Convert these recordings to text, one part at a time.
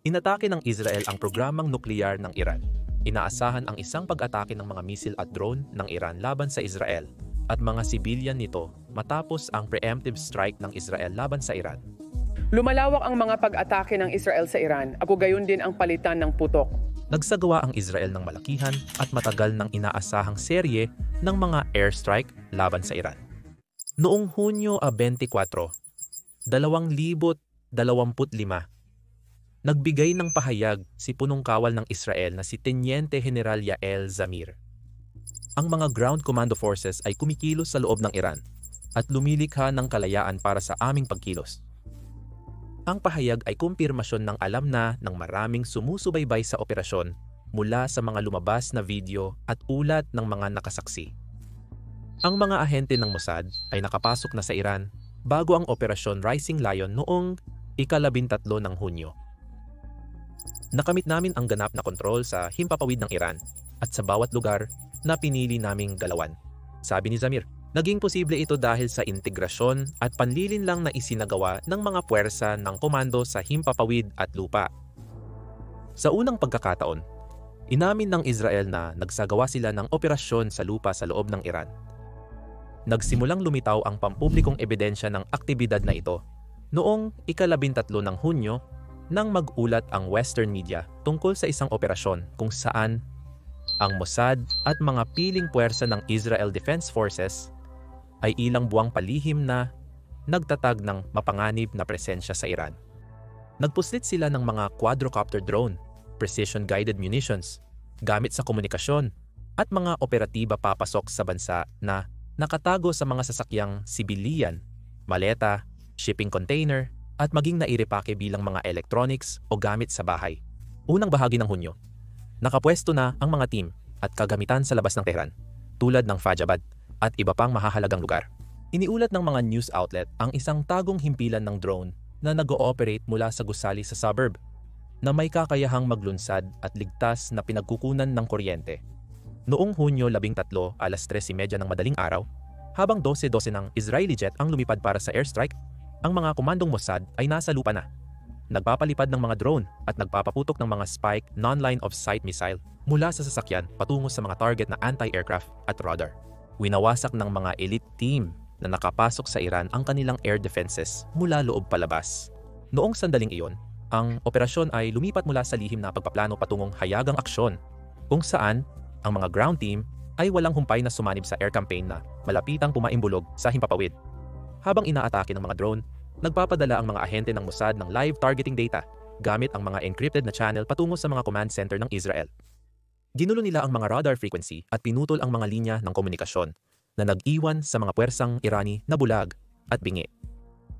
Inatake ng Israel ang programang nukleyar ng Iran. Inaasahan ang isang pag-atake ng mga misil at drone ng Iran laban sa Israel at mga sibilyan nito matapos ang preemptive strike ng Israel laban sa Iran. Lumalawak ang mga pag-atake ng Israel sa Iran, ako gayon din ang palitan ng putok. Nagsagawa ang Israel ng malakihan at matagal ng inaasahang serye ng mga airstrike laban sa Iran. Noong Hunyo 24, 2025, nagbigay ng pahayag si punong kawal ng Israel na si Teniente General Yael Zamir. Ang mga ground commando forces ay kumikilos sa loob ng Iran at lumilikha ng kalayaan para sa aming pagkilos. Ang pahayag ay kumpirmasyon ng alam na ng maraming sumusubaybay sa operasyon mula sa mga lumabas na video at ulat ng mga nakasaksi. Ang mga ahente ng Mossad ay nakapasok na sa Iran bago ang Operasyon Rising Lion noong ika-13 ng Hunyo. Nakamit namin ang ganap na kontrol sa himpapawid ng Iran at sa bawat lugar na pinili naming galawan. Sabi ni Zamir, naging posible ito dahil sa integrasyon at panlilin lang na isinagawa ng mga puwersa ng komando sa himpapawid at lupa. Sa unang pagkakataon, inamin ng Israel na nagsagawa sila ng operasyon sa lupa sa loob ng Iran. Nagsimulang lumitaw ang pampublikong ebidensya ng aktibidad na ito noong ika-13 ng Hunyo nang mag-ulat ang Western media tungkol sa isang operasyon kung saan ang Mossad at mga piling puwersa ng Israel Defense Forces ay ilang buwang palihim na nagtatag ng mapanganib na presensya sa Iran. Nagpuslit sila ng mga quadrocopter drone, precision-guided munitions, gamit sa komunikasyon, at mga operatiba papasok sa bansa na nakatago sa mga sasakyang sibiliyan, maleta, shipping container, at maging nairepake bilang mga electronics o gamit sa bahay. Unang bahagi ng Hunyo, nakapwesto na ang mga team at kagamitan sa labas ng Tehran, tulad ng Fajabad at iba pang mahahalagang lugar. Iniulat ng mga news outlet ang isang tagong himpilan ng drone na nag-ooperate mula sa gusali sa suburb na may kakayahang maglunsad at ligtas na pinagkukunan ng kuryente. Noong Hunyo 13, alas 3:30 ng madaling araw, habang 12-12 ng Israeli jet ang lumipad para sa airstrike, ang mga komandong Mossad ay nasa lupa na. Nagpapalipad ng mga drone at nagpapaputok ng mga spike non-line of sight missile mula sa sasakyan patungo sa mga target na anti-aircraft at radar. Winawasak ng mga elite team na nakapasok sa Iran ang kanilang air defenses mula loob palabas. Noong sandaling iyon, ang operasyon ay lumipat mula sa lihim na pagpaplano patungong hayagang aksyon, kung saan ang mga ground team ay walang humpay na sumanib sa air campaign na malapitang pumaimbulog sa himpapawid. Habang inaatake ng mga drone, nagpapadala ang mga ahente ng Mossad ng live targeting data gamit ang mga encrypted na channel patungo sa mga command center ng Israel. Ginulo nila ang mga radar frequency at pinutol ang mga linya ng komunikasyon na nag-iwan sa mga puwersang Irani na bulag at bingi.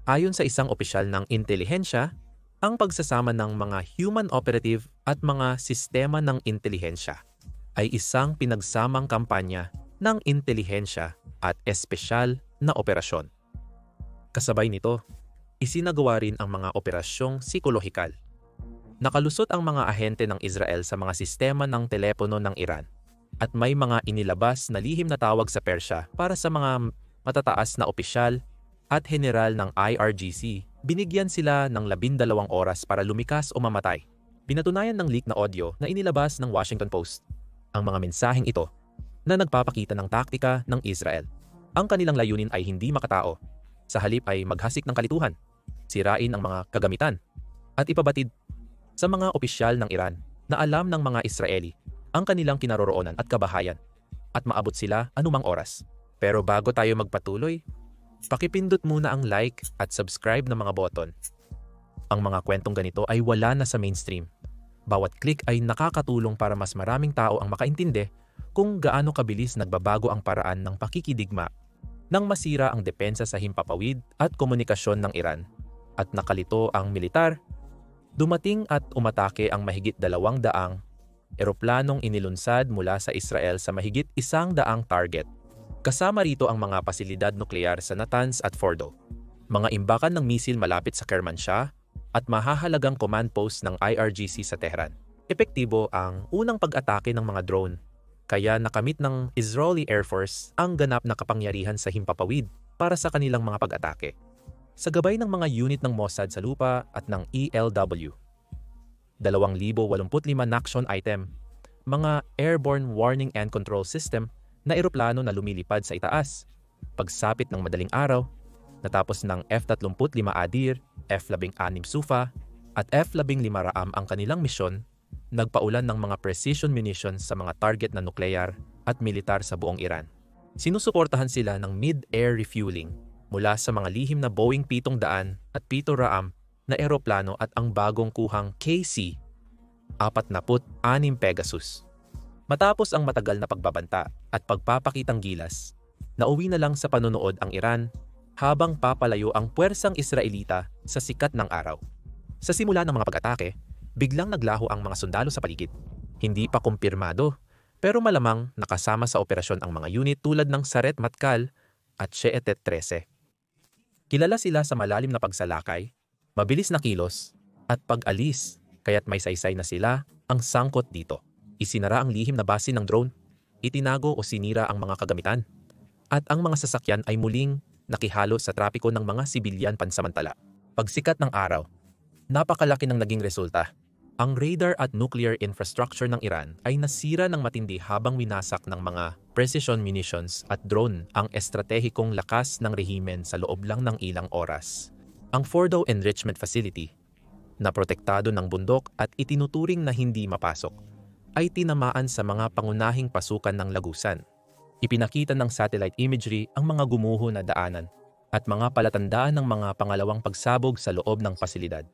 Ayon sa isang opisyal ng intelihensya, ang pagsasama ng mga human operative at mga sistema ng intelihensya ay isang pinagsamang kampanya ng intelihensya at espesyal na operasyon. Kasabay nito, isinagawa rin ang mga operasyong psikolohikal. Nakalusot ang mga ahente ng Israel sa mga sistema ng telepono ng Iran at may mga inilabas na lihim na tawag sa Persya para sa mga matataas na opisyal at general ng IRGC. Binigyan sila ng 12 oras para lumikas o mamatay. Pinatunayan ng leak na audio na inilabas ng Washington Post ang mga mensaheng ito na nagpapakita ng taktika ng Israel. Ang kanilang layunin ay hindi makatao. Sa halip ay maghasik ng kalituhan, sirain ang mga kagamitan, at ipabatid sa mga opisyal ng Iran na alam ng mga Israeli ang kanilang kinaroroonan at kabahayan at maabot sila anumang oras. Pero bago tayo magpatuloy, pakipindot muna ang like at subscribe na mga button. Ang mga kwentong ganito ay wala na sa mainstream. Bawat click ay nakakatulong para mas maraming tao ang makaintindi kung gaano kabilis nagbabago ang paraan ng pakikidigma nang masira ang depensa sa himpapawid at komunikasyon ng Iran at nakalito ang militar. Dumating at umatake ang mahigit 200 eroplanong inilunsad mula sa Israel sa mahigit 100 target. Kasama rito ang mga pasilidad nukleyar sa Natanz at Fordo, mga imbakan ng misil malapit sa Kermanshah at mahahalagang command post ng IRGC sa Tehran. Epektibo ang unang pag-atake ng mga drone, kaya nakamit ng Israeli Air Force ang ganap na kapangyarihan sa himpapawid para sa kanilang mga pag-atake. Sa gabay ng mga unit ng Mossad sa lupa at ng ELW, 2,085 Naxon item, mga airborne warning and control system na eroplano na lumilipad sa itaas, pagsapit ng madaling araw, natapos ng F-35 Adir, F-16 Sufa, at F-15 Ram ang kanilang misyon, nagpaulan ng mga precision munitions sa mga target na nuklear at militar sa buong Iran. Sinusuportahan sila ng mid-air refueling mula sa mga lihim na Boeing 700 at 7 Ram na eroplano at ang bagong kuhang KC-46 Pegasus. Matapos ang matagal na pagbabanta at pagpapakitang gilas, nauwi na lang sa panonood ang Iran habang papalayo ang puwersang Israelita sa sikat ng araw. Sa simula ng mga pag-atake, biglang naglaho ang mga sundalo sa paligid. Hindi pa kumpirmado, pero malamang nakasama sa operasyon ang mga unit tulad ng Saret Matkal at Sheetet 13. Kilala sila sa malalim na pagsalakay, mabilis na kilos, at pag-alis, kaya't may saysay na sila ang sangkot dito. Isinara ang lihim na base ng drone, itinago o sinira ang mga kagamitan, at ang mga sasakyan ay muling nakihalo sa trapiko ng mga sibilyan pansamantala. Pagsikat ng araw, napakalaki ng naging resulta. Ang radar at nuclear infrastructure ng Iran ay nasira ng matindi habang winasak ng mga precision munitions at drone ang estratehikong lakas ng rehimen sa loob lang ng ilang oras. Ang Fordow Enrichment Facility, na protektado ng bundok at itinuturing na hindi mapasok, ay tinamaan sa mga pangunahing pasukan ng lagusan. Ipinakita ng satellite imagery ang mga gumuho na daanan at mga palatandaan ng mga pangalawang pagsabog sa loob ng pasilidad.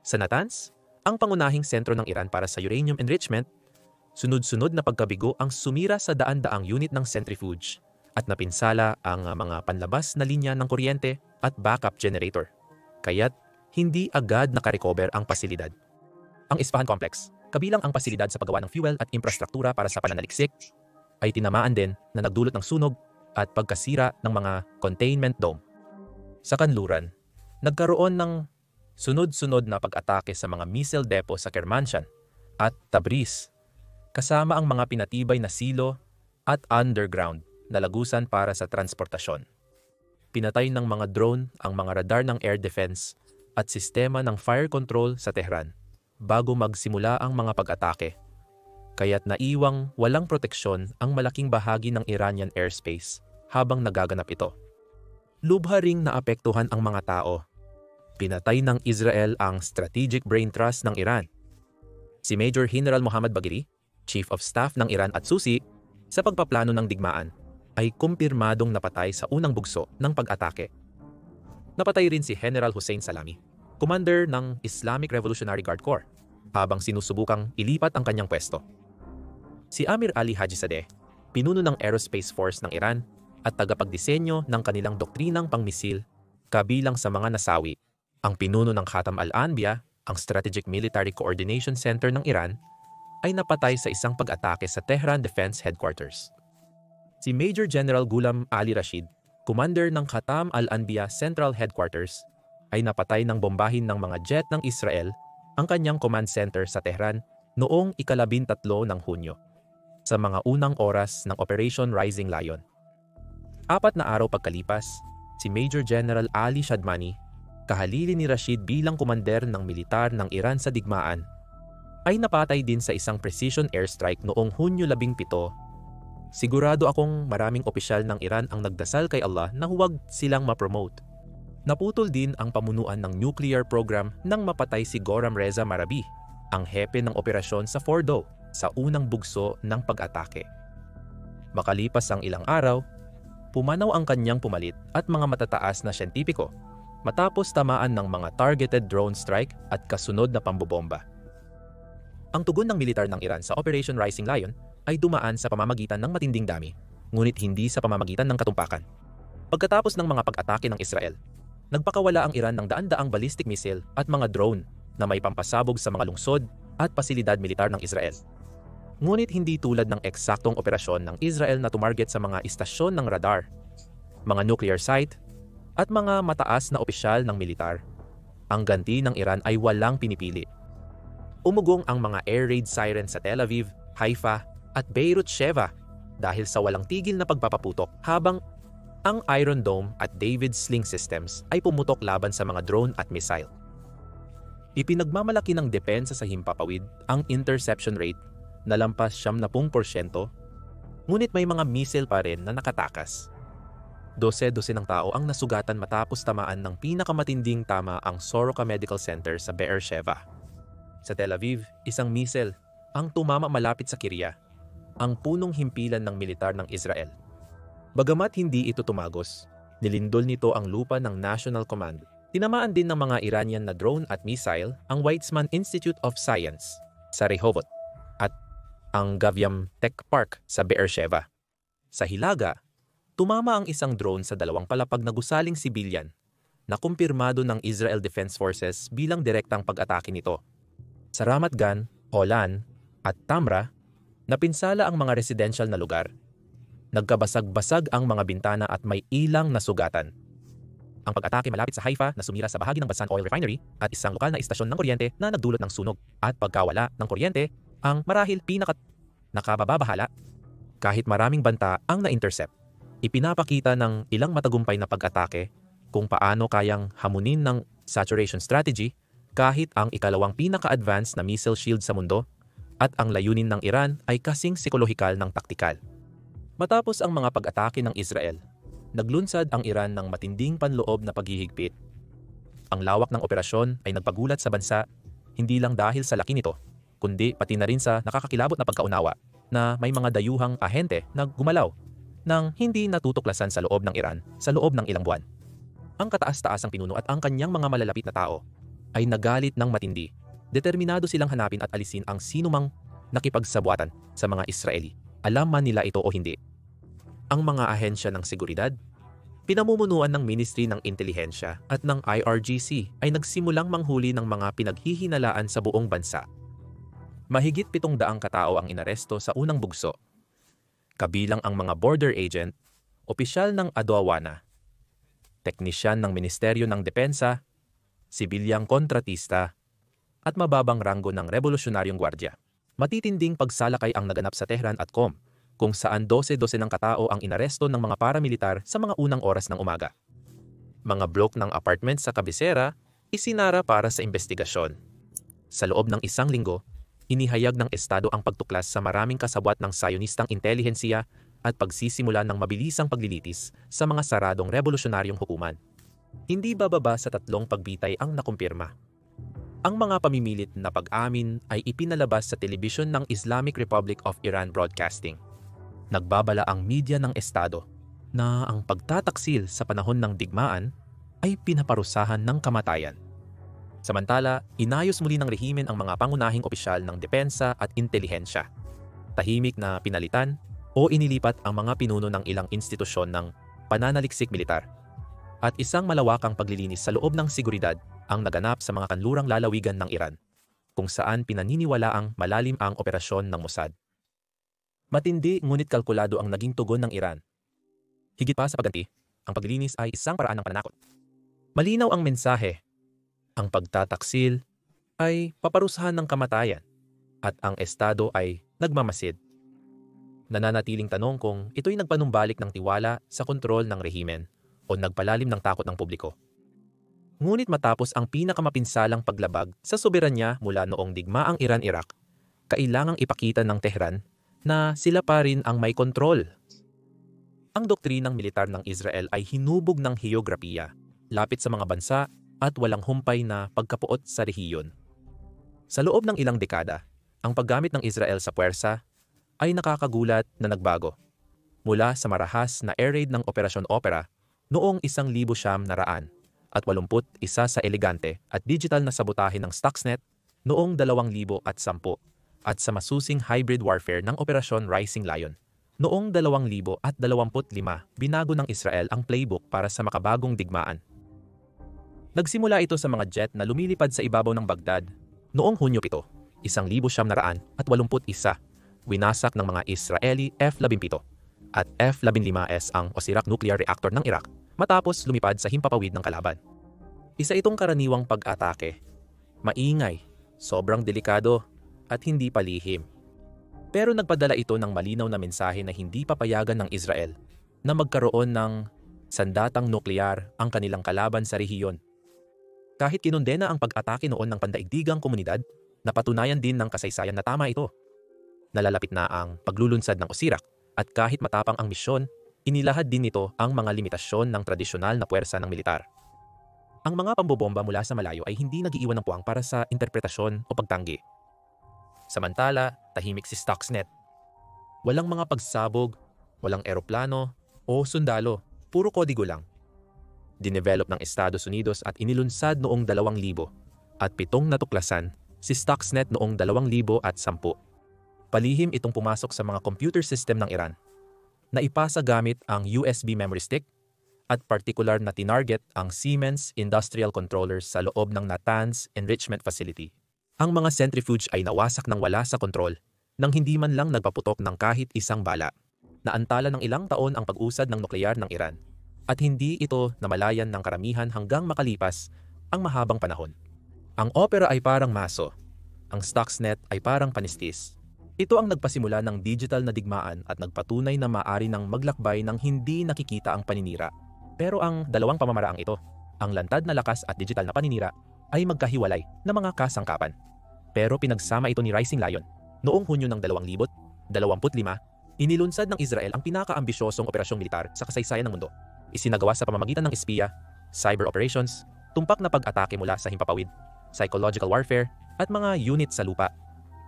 Sa Natanz, ang pangunahing sentro ng Iran para sa uranium enrichment, sunod-sunod na pagkabigo ang sumira sa daan-daang unit ng centrifuge at napinsala ang mga panlabas na linya ng kuryente at backup generator. Kaya't hindi agad nakarecover ang pasilidad. Ang Isfahan Complex, kabilang ang pasilidad sa paggawa ng fuel at infrastruktura para sa pananaliksik, ay tinamaan din na nagdulot ng sunog at pagkasira ng mga containment dome. Sa kanluran, nagkaroon ng sunod-sunod na pag-atake sa mga missile depot sa Kermanshah at Tabriz, kasama ang mga pinatibay na silo at underground na lagusan para sa transportasyon. Pinatay ng mga drone ang mga radar ng air defense at sistema ng fire control sa Tehran bago magsimula ang mga pag-atake, kaya't naiwang walang proteksyon ang malaking bahagi ng Iranian airspace habang nagaganap ito. Lubha ring naapektuhan ang mga tao. Pinatay ng Israel ang strategic brain trust ng Iran. Si Major General Mohammad Bagheri, Chief of Staff ng Iran at susi sa pagpaplano ng digmaan, ay kumpirmadong napatay sa unang bugso ng pag-atake. Napatay rin si General Hussein Salami, commander ng Islamic Revolutionary Guard Corps, habang sinusubukang ilipat ang kanyang pwesto. Si Amir Ali Hajisadeh, pinuno ng Aerospace Force ng Iran at tagapagdisenyo ng kanilang doktrinang pangmisil, kabilang sa mga nasawi, ang pinuno ng Khatam al-Anbiya, ang Strategic Military Coordination Center ng Iran, ay napatay sa isang pag-atake sa Tehran Defense Headquarters. Si Major General Ghulam Ali Rashid, commander ng Khatam al-Anbiya Central Headquarters, ay napatay ng bombahin ng mga jet ng Israel ang kanyang command center sa Tehran noong ika-13 ng Hunyo, sa mga unang oras ng Operation Rising Lion. 4 na araw pagkalipas, si Major General Ali Shadmani, kahalili ni Rashid bilang komander ng militar ng Iran sa digmaan, ay napatay din sa isang precision airstrike noong Hunyo 17. Sigurado akong maraming opisyal ng Iran ang nagdasal kay Allah na huwag silang ma-promote. Naputol din ang pamunuan ng nuclear program nang mapatay si Goram Reza Marabi, ang hepe ng operasyon sa Fordow sa unang bugso ng pag-atake. Makalipas ang ilang araw, pumanaw ang kanyang pumalit at mga matataas na siyentipiko matapos tamaan ng mga targeted drone strike at kasunod na pambobomba. Ang tugon ng militar ng Iran sa Operation Rising Lion ay dumaan sa pamamagitan ng matinding dami, ngunit hindi sa pamamagitan ng katumpakan. Pagkatapos ng mga pag-atake ng Israel, nagpakawala ang Iran ng daan-daang ballistic missile at mga drone na may pampasabog sa mga lungsod at pasilidad militar ng Israel. Ngunit hindi tulad ng eksaktong operasyon ng Israel na tumarget sa mga istasyon ng radar, mga nuclear site, at mga mataas na opisyal ng militar. Ang ganti ng Iran ay walang pinipili. Umugong ang mga air raid siren sa Tel Aviv, Haifa, at Beirut Sheva dahil sa walang tigil na pagpapaputok, habang ang Iron Dome at David's Sling systems ay pumutok laban sa mga drone at missile. Ipinagmamalaki ng depensa sa himpapawid ang interception rate na lampas 70%, ngunit may mga missile pa rin na nakatakas. 12 ng tao ang nasugatan matapos tamaan ng pinakamatinding tama ang Soroka Medical Center sa Beersheba. Sa Tel Aviv, isang missile ang tumama malapit sa Kirya, ang punong himpilan ng militar ng Israel. Bagamat hindi ito tumagos, nilindol nito ang lupa ng National Command. Tinamaan din ng mga Iranian na drone at missile ang Weizmann Institute of Science sa Rehovot at ang Gaviam Tech Park sa Beersheba. Sa Hilaga, tumama ang isang drone sa dalawang palapag na gusaling sibilyan na kumpirmado ng Israel Defense Forces bilang direktang pag-atake nito. Sa Ramat Gan, Olan at Tamra, napinsala ang mga residential na lugar. Nagkabasag-basag ang mga bintana at may ilang nasugatan. Ang pag-atake malapit sa Haifa na sumira sa bahagi ng Bassan Oil Refinery at isang lokal na istasyon ng kuryente na nagdulot ng sunog at pagkawala ng kuryente ang marahil nakababahala. Kahit maraming banta ang na-intercept, ipinapakita ng ilang matagumpay na pag-atake kung paano kayang hamunin ng saturation strategy kahit ang ikalawang pinaka-advanced na missile shield sa mundo at ang layunin ng Iran ay kasing psikolohikal ng taktikal. Matapos ang mga pag-atake ng Israel, naglunsad ang Iran ng matinding panloob na paghihigpit. Ang lawak ng operasyon ay nagpagulat sa bansa hindi lang dahil sa laki nito, kundi pati na rin sa nakakakilabot na pagkaunawa na may mga dayuhang ahente na gumalaw nang hindi natutuklasan sa loob ng Iran sa loob ng ilang buwan. Ang kataas-taasang pinuno at ang kanyang mga malalapit na tao ay nagalit ng matindi. Determinado silang hanapin at alisin ang sinumang nakipagsabuatan sa mga Israeli, alam man nila ito o hindi. Ang mga ahensya ng seguridad, pinamumunuan ng Ministry ng Intelihensya at ng IRGC ay nagsimulang manghuli ng mga pinaghihinalaan sa buong bansa. Mahigit 700 katao ang inaresto sa unang bugso, kabilang ang mga border agent, opisyal ng Adwawana, teknisyan ng Ministeryo ng Depensa, sibilyang kontratista, at mababang ranggo ng Revolusyonaryong Gwardya. Matitinding pagsalakay ang naganap sa Tehran at Qom, kung saan 12-12 ng katao ang inaresto ng mga paramilitar sa mga unang oras ng umaga. Mga blok ng apartment sa kabisera, isinara para sa investigasyon. Sa loob ng isang linggo, inihayag ng Estado ang pagtuklas sa maraming kasabwat ng Zionistang intelihensiya at pagsisimula ng mabilisang paglilitis sa mga saradong revolusyonaryong hukuman. Hindi bababa sa 3 pagbitay ang nakumpirma. Ang mga pamimilit na pag-amin ay ipinalabas sa telebisyon ng Islamic Republic of Iran Broadcasting. Nagbabala ang media ng Estado na ang pagtataksil sa panahon ng digmaan ay pinaparusahan ng kamatayan. Samantala, inayos muli ng rehimen ang mga pangunahing opisyal ng depensa at intelihensya. Tahimik na pinalitan o inilipat ang mga pinuno ng ilang institusyon ng pananaliksik militar. At isang malawakang paglilinis sa loob ng seguridad ang naganap sa mga kanlurang lalawigan ng Iran, kung saan pinaniniwalaang malalim ang operasyon ng Mossad. Matindi ngunit kalkulado ang naging tugon ng Iran. Higit pa sa pagganti, ang paglilinis ay isang paraan ng pananakot. Malinaw ang mensahe. Ang pagtataksil ay paparusahan ng kamatayan at ang Estado ay nagmamasid. Nananatiling tanong kung ito'y nagpanumbalik ng tiwala sa kontrol ng rehimen o nagpalalim ng takot ng publiko. Ngunit matapos ang pinakamapinsalang paglabag sa soberanya mula noong digmaang Iran-Iraq, kailangang ipakita ng Tehran na sila pa rin ang may kontrol. Ang doktrinang militar ng Israel ay hinubog ng heograpiya, lapit sa mga bansa at walang humpay na pagkapuot sa rehiyon. Sa loob ng ilang dekada, ang paggamit ng Israel sa puwersa ay nakakagulat na nagbago. Mula sa marahas na air raid ng Operasyon Opera noong 1900 at 81 sa elegante at digital na sabotahe ng Stuxnet noong 2010 at sa masusing hybrid warfare ng Operasyon Rising Lion. Noong 2025, binago ng Israel ang playbook para sa makabagong digmaan. Nagsimula ito sa mga jet na lumilipad sa ibabaw ng Baghdad noong Hunyo 7, 1981, winasak ng mga Israeli F-17 at F-15S ang Osirak nuclear reactor ng Iraq matapos lumipad sa himpapawid ng kalaban. Isa itong karaniwang pag-atake. Maingay, sobrang delikado, at hindi palihim. Pero nagpadala ito ng malinaw na mensahe na hindi papayagan ng Israel na magkaroon ng sandatang nuklear ang kanilang kalaban sa rehiyon. Kahit kinondena ang pag-atake noon ng pandaigdigang komunidad, napatunayan din ng kasaysayan na tama ito. Nalalapit na ang paglulunsad ng Osirak at kahit matapang ang misyon, inilahad din nito ang mga limitasyon ng tradisyonal na puwersa ng militar. Ang mga pambobomba mula sa malayo ay hindi nagiiwan ng puwang para sa interpretasyon o pagtanggi. Samantala, tahimik si Stuxnet. Walang mga pagsabog, walang eroplano o sundalo, puro kodigo lang. Dinevelop ng Estados Unidos at inilunsad noong 2000 at 7 natuklasan si Stuxnet noong 2010. Palihim itong pumasok sa mga computer system ng Iran. Naipasa gamit ang USB memory stick at partikular na tinarget ang Siemens Industrial Controllers sa loob ng Natanz Enrichment Facility. Ang mga centrifuge ay nawasak ng wala sa kontrol nang hindi man lang nagpaputok ng kahit isang bala. Naantala ng ilang taon ang pag-usad ng nukleyar ng Iran at hindi ito namalayan ng karamihan hanggang makalipas ang mahabang panahon. Ang opera ay parang maso, ang Stuxnet ay parang panistis. Ito ang nagpasimula ng digital na digmaan at nagpatunay na maaari ng maglakbay ng hindi nakikita ang paninira. Pero ang dalawang pamamaraang ito, ang lantad na lakas at digital na paninira, ay magkahiwalay na mga kasangkapan. Pero pinagsama ito ni Rising Lion. Noong Hunyo ng 2025, inilunsad ng Israel ang pinaka-ambisyosong operasyong militar sa kasaysayan ng mundo. Isinagawa sa pamamagitan ng espiya, cyber operations, tumpak na pag-atake mula sa himpapawid, psychological warfare, at mga unit sa lupa.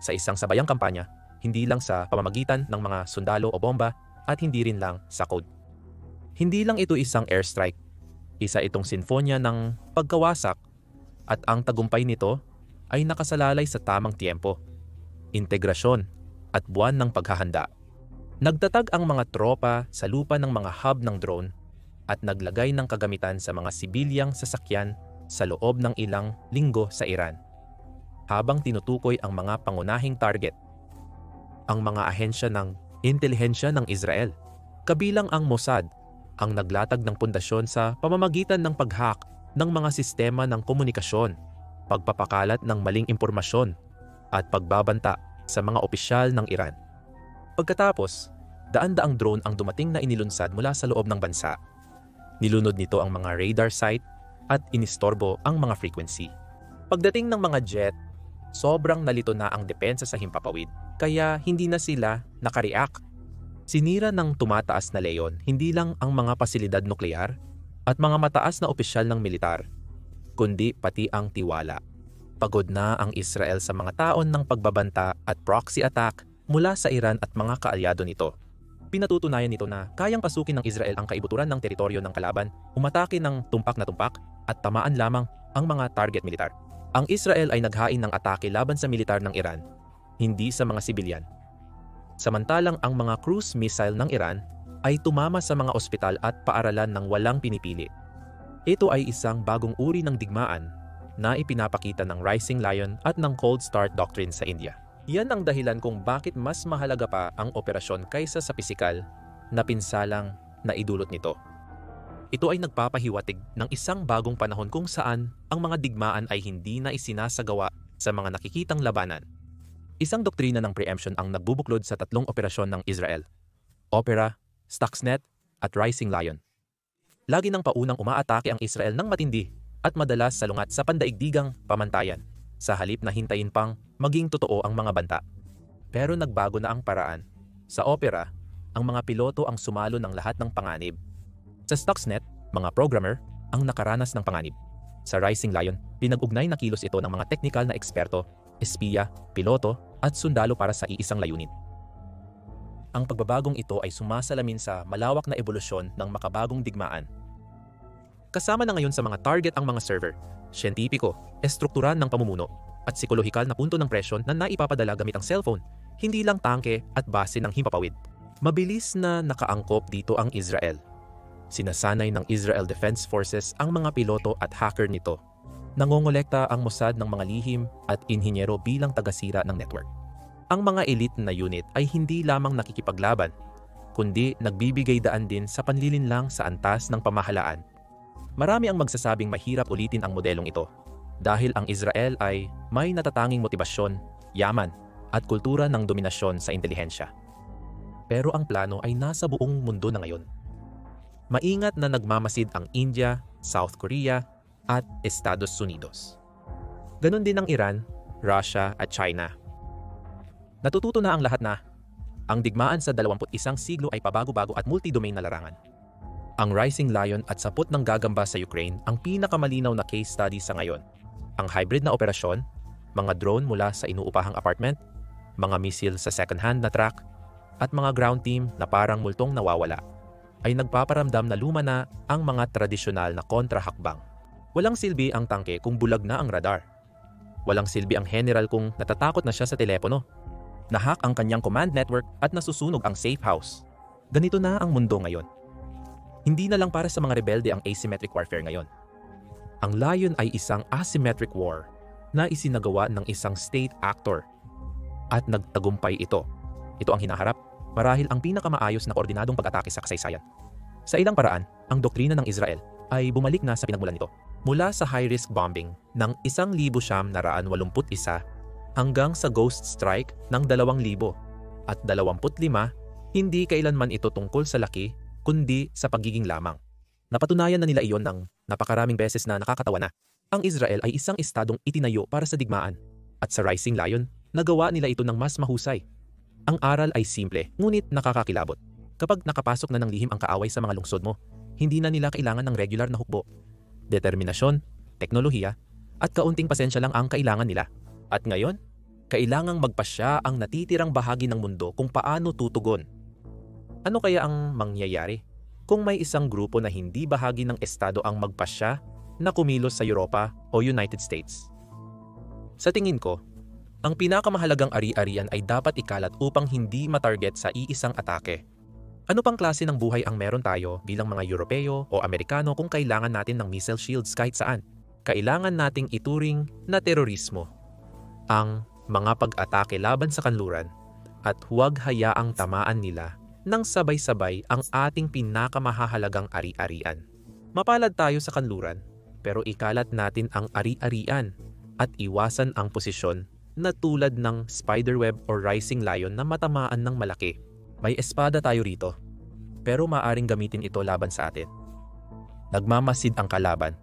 Sa isang sabayang kampanya, hindi lang sa pamamagitan ng mga sundalo o bomba at hindi rin lang sa code. Hindi lang ito isang airstrike, isa itong sinfonya ng pagkawasak at ang tagumpay nito ay nakasalalay sa tamang tiempo, integrasyon at buwan ng paghahanda. Nagtatag ang mga tropa sa lupa ng mga hub ng drone at naglagay ng kagamitan sa mga sibilyang sasakyan sa loob ng ilang linggo sa Iran, habang tinutukoy ang mga pangunahing target. Ang mga ahensya ng intelihensya ng Israel, kabilang ang Mossad, ang naglatag ng pundasyon sa pamamagitan ng pag-hack ng mga sistema ng komunikasyon, pagpapakalat ng maling impormasyon, at pagbabanta sa mga opisyal ng Iran. Pagkatapos, daan-daang drone ang dumating na inilunsad mula sa loob ng bansa. Nilunod nito ang mga radar site at inistorbo ang mga frequency. Pagdating ng mga jet, sobrang nalito na ang depensa sa himpapawid, kaya hindi na sila nakareact. Sinira ng tumataas na leyon hindi lang ang mga pasilidad nuklear at mga mataas na opisyal ng militar, kundi pati ang tiwala. Pagod na ang Israel sa mga taon ng pagbabanta at proxy attack mula sa Iran at mga kaalyado nito. Pinatutunayan nito na kayang pasukin ng Israel ang kaibuturan ng teritoryo ng kalaban, umatake ng tumpak na tumpak at tamaan lamang ang mga target militar. Ang Israel ay naghain ng atake laban sa militar ng Iran, hindi sa mga sibilyan. Samantalang ang mga cruise missile ng Iran ay tumama sa mga ospital at paaralan ng walang pinipili. Ito ay isang bagong uri ng digmaan na ipinapakita ng Rising Lion at ng Cold Start Doctrine sa India. Yan ang dahilan kung bakit mas mahalaga pa ang operasyon kaysa sa pisikal na pinsalang na idulot nito. Ito ay nagpapahiwatig ng isang bagong panahon kung saan ang mga digmaan ay hindi na isinasagawa sa mga nakikitang labanan. Isang doktrina ng preemption ang nagbubuklod sa tatlong operasyon ng Israel: Opera, Stuxnet, at Rising Lion. Lagi nang paunang umaatake ang Israel ng matindi at madalas salungat sa pandaigdigang pamantayan, sa halip na hintayin pang maging totoo ang mga banta. Pero nagbago na ang paraan. Sa Opera, ang mga piloto ang sumalo ng lahat ng panganib. Sa Stuxnet, mga programmer ang nakaranas ng panganib. Sa Rising Lion, pinag-ugnay na kilos ito ng mga teknikal na eksperto, espiya, piloto, at sundalo para sa iisang layunin. Ang pagbabagong ito ay sumasalamin sa malawak na ebolusyon ng makabagong digmaan. Kasama na ngayon sa mga target ang mga server, siyentipiko, estrukturan ng pamumuno, at psikolohikal na punto ng presyon na naipapadala gamit ang cellphone, hindi lang tangke at base ng himpapawid. Mabilis na nakaangkop dito ang Israel. Sinasanay ng Israel Defense Forces ang mga piloto at hacker nito. Nangongolekta ang Mossad ng mga lihim at inhinyero bilang tagasira ng network. Ang mga elite na unit ay hindi lamang nakikipaglaban, kundi nagbibigay daan din sa panlilinlang sa antas ng pamahalaan. Marami ang magsasabing mahirap ulitin ang modelong ito dahil ang Israel ay may natatanging motibasyon, yaman, at kultura ng dominasyon sa intelihensya. Pero ang plano ay nasa buong mundo na ngayon. Maingat na nagmamasid ang India, South Korea, at Estados Unidos. Ganon din ang Iran, Russia at China. Natututo na ang lahat na ang digmaan sa 21 siglo ay pabago-bago at multi-domain na larangan. Ang Rising Lion at sapot ng gagamba sa Ukraine ang pinakamalinaw na case study sa ngayon. Ang hybrid na operasyon, mga drone mula sa inuupahang apartment, mga misil sa second-hand na truck, at mga ground team na parang multong nawawala, ay nagpaparamdam na luma na ang mga tradisyonal na kontrahakbang. Walang silbi ang tangke kung bulag na ang radar. Walang silbi ang general kung natatakot na siya sa telepono. Nahack ang kanyang command network at nasusunog ang safe house. Ganito na ang mundo ngayon. Hindi na lang para sa mga rebelde ang asymmetric warfare ngayon. Ang Lion ay isang asymmetric war na isinagawa ng isang state actor. At nagtagumpay ito. Ito ang hinaharap, marahil ang pinakamaayos na koordinadong pag-atake sa kasaysayan. Sa ilang paraan, ang doktrina ng Israel ay bumalik na sa pinagmulan nito. Mula sa high-risk bombing ng 1,981 hanggang sa ghost strike ng 2,000 at 25, hindi kailanman ito tungkol sa laki kundi sa pagiging lamang. Napatunayan na nila iyon ng napakaraming beses na nakakatawa na. Ang Israel ay isang estadong itinayo para sa digmaan at sa Rising Lion, nagawa nila ito ng mas mahusay. Ang aral ay simple ngunit nakakakilabot. Kapag nakapasok na ng lihim ang kaaway sa mga lungsod mo, hindi na nila kailangan ng regular na hukbo. Determinasyon, teknolohiya, at kaunting pasensya lang ang kailangan nila. At ngayon, kailangang magpasya ang natitirang bahagi ng mundo kung paano tutugon. Ano kaya ang mangyayari kung may isang grupo na hindi bahagi ng estado ang magpasya na kumilos sa Europa o United States? Sa tingin ko, ang pinakamahalagang ari-arian ay dapat ikalat upang hindi matarget sa iisang atake. Ano pang klase ng buhay ang meron tayo bilang mga Europeo o Amerikano kung kailangan natin ng missile shields kahit saan? Kailangan nating ituring na terorismo ang mga pag-atake laban sa kanluran at huwag hayaang tamaan nila nang sabay-sabay ang ating pinakamahahalagang ari-arian. Mapalad tayo sa kanluran, pero ikalat natin ang ari-arian at iwasan ang posisyon na tulad ng spiderweb o rising lion na matamaan ng malaki. May espada tayo rito, pero maaring gamitin ito laban sa atin. Nagmamasid ang kalaban,